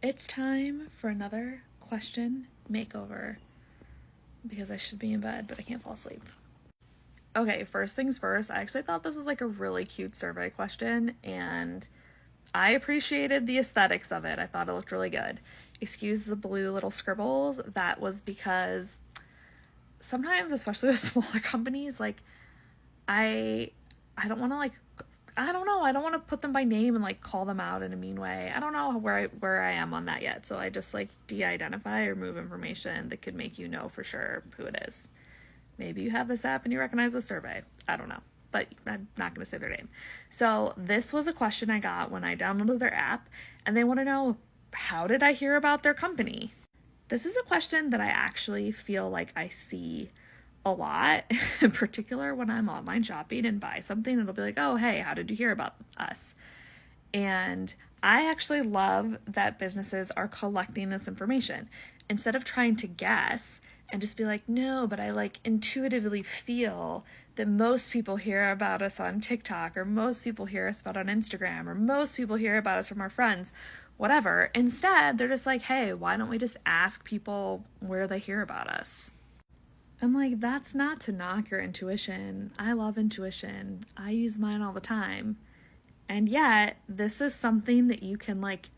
It's time for another question makeover because I should be in bed, but I can't fall asleep. Okay, first things first, I actually thought this was like a really cute survey question and I appreciated the aesthetics of it. I thought it looked really good. Excuse the blue little scribbles. That was because sometimes, especially with smaller companies, like I don't want to I don't know. I don't want to put them by name and like call them out in a mean way. I don't know where I am on that yet. So I just like de-identify or remove information that could make you know for sure who it is. Maybe you have this app and you recognize the survey. I don't know, but I'm not going to say their name. So this was a question I got when I downloaded their app, and they want to know, how did I hear about their company? This is a question that I actually feel like I see a lot, in particular when I'm online shopping and buy something. It'll be like, oh, hey, how did you hear about us? And I actually love that businesses are collecting this information instead of trying to guess and just be like, no, but I like intuitively feel that most people hear about us on TikTok, or most people hear us about on Instagram, or most people hear about us from our friends, whatever. Instead, they're just like, hey, why don't we just ask people where they hear about us? I'm like, that's not to knock your intuition. I love intuition. I use mine all the time. And yet, this is something that you can like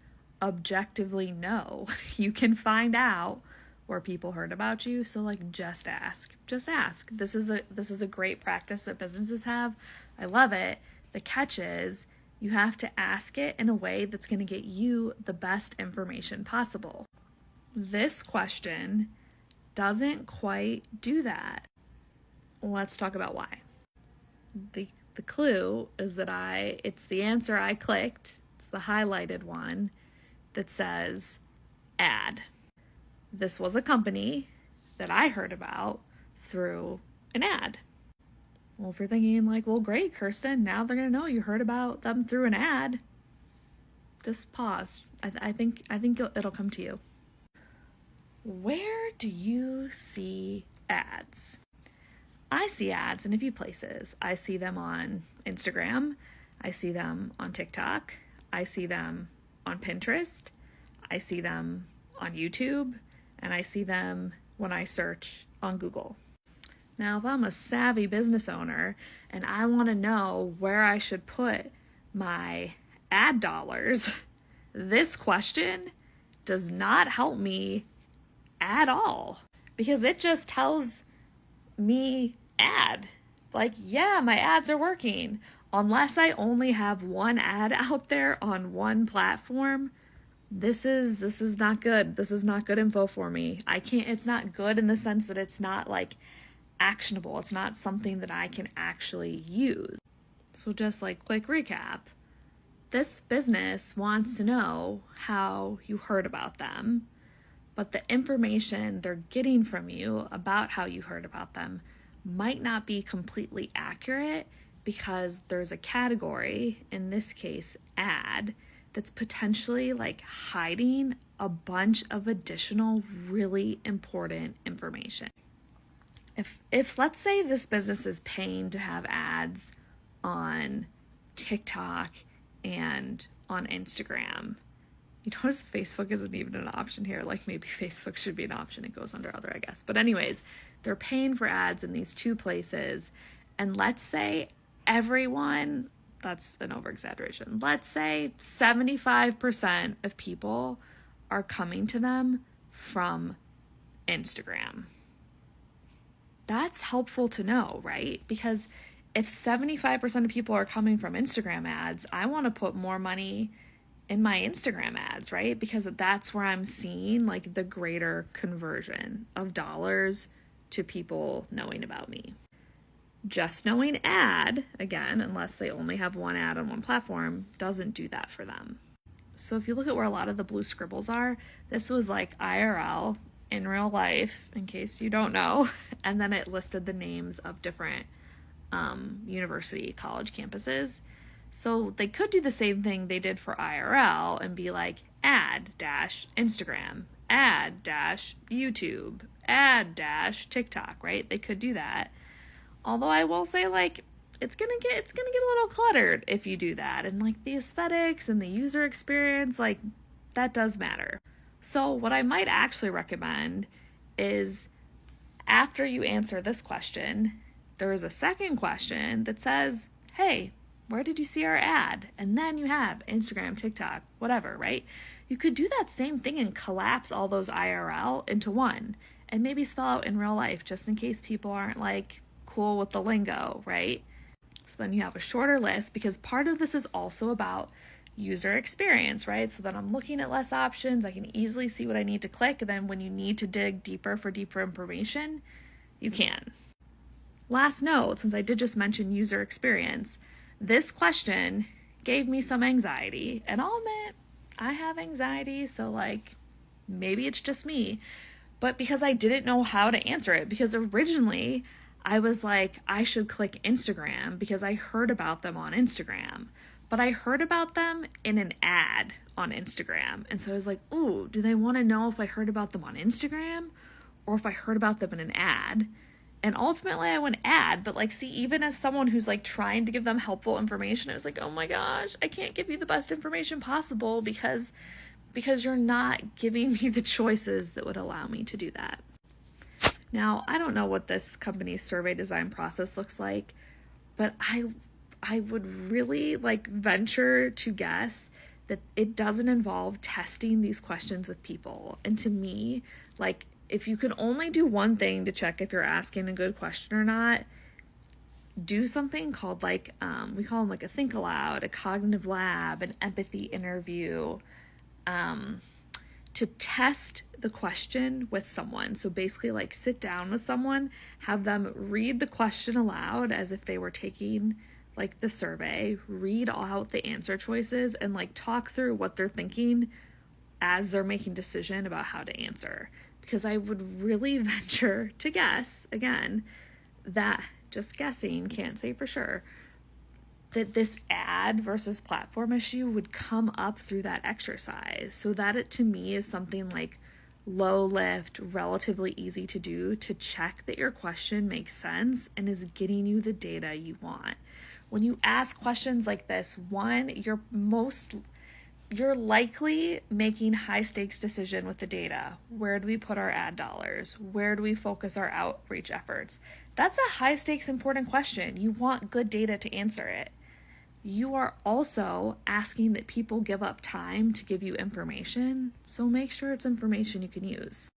objectively know. You can find out where people heard about you. So like, just ask. Just ask. This is a great practice that businesses have. I love it. The catch is you have to ask it in a way that's going to get you the best information possible. This question doesn't quite do that. Let's talk about why. The clue is that it's the answer I clicked. It's the highlighted one that says ad. This was a company that I heard about through an ad. Well, if you're thinking like, well, great, Kirsten, now they're going to know you heard about them through an ad, just pause. I think it'll come to you. Where do you see ads? I see ads in a few places. I see them on Instagram. I see them on TikTok. I see them on Pinterest. I see them on YouTube. And I see them when I search on Google. Now, if I'm a savvy business owner and I want to know where I should put my ad dollars, this question does not help me at all, because it just tells me ad. Like, yeah, my ads are working. Unless I only have one ad out there on one platform, this is not good. This is not good info for me. It's not good in the sense that it's not like actionable. It's not something that I can actually use. So just like quick recap, this business wants to know how you heard about them, but the information they're getting from you about how you heard about them might not be completely accurate, because there's a category, in this case, ad, that's potentially like hiding a bunch of additional really important information. If let's say this business is paying to have ads on TikTok and on Instagram, you notice Facebook isn't even an option here. Like, maybe Facebook should be an option. It goes under other, I guess. But anyways, they're paying for ads in these two places. And let's say everyone, that's an over-exaggeration, let's say 75% of people are coming to them from Instagram. That's helpful to know, right? Because if 75% of people are coming from Instagram ads, I want to put more money in my Instagram ads, right? Because that's where I'm seeing like the greater conversion of dollars to people knowing about me. Just knowing ad, again, unless they only have one ad on one platform, doesn't do that for them. So if you look at where a lot of the blue scribbles are, this was like IRL, in real life, in case you don't know, and then it listed the names of different university, college campuses. So they could do the same thing they did for IRL and be like ad dash Instagram, ad dash YouTube, ad dash TikTok, right? They could do that. Although I will say, like, it's gonna get a little cluttered if you do that. And like the aesthetics and the user experience, like, that does matter. So what I might actually recommend is after you answer this question, there is a second question that says, hey, where did you see our ad? And then you have Instagram, TikTok, whatever, right? You could do that same thing and collapse all those IRL into one and maybe spell out in real life just in case people aren't like cool with the lingo, right? So then you have a shorter list because part of this is also about user experience, right? So that I'm looking at less options, I can easily see what I need to click, and then when you need to dig deeper for deeper information, you can. Last note, since I did just mention user experience, this question gave me some anxiety, and I'll admit, I have anxiety, so like, maybe it's just me, but because I didn't know how to answer it, because originally I was like, I should click Instagram because I heard about them on Instagram. But I heard about them in an ad on Instagram. And so I was like, ooh, do they want to know if I heard about them on Instagram or if I heard about them in an ad? And ultimately I went ad, but like, see, even as someone who's like trying to give them helpful information, I was like, oh my gosh, I can't give you the best information possible because you're not giving me the choices that would allow me to do that. Now, I don't know what this company's survey design process looks like, but I would really like venture to guess that it doesn't involve testing these questions with people. And to me, like, if you can only do one thing to check if you're asking a good question or not, do something called like, we call them like a think aloud, a cognitive lab, an empathy interview, to test the question with someone. So basically like sit down with someone, have them read the question aloud as if they were taking like the survey, read out the answer choices and like talk through what they're thinking as they're making decision about how to answer. Because I would really venture to guess, again, that just guessing, can't say for sure, that this ad versus platform issue would come up through that exercise. So that it to me is something like low lift, relatively easy to do to check that your question makes sense and is getting you the data you want. When you ask questions like this, one, you're likely making high stakes decision with the data. Where do we put our ad dollars? Where do we focus our outreach efforts? That's a high stakes important question. You want good data to answer it. You are also asking that people give up time to give you information, so make sure it's information you can use.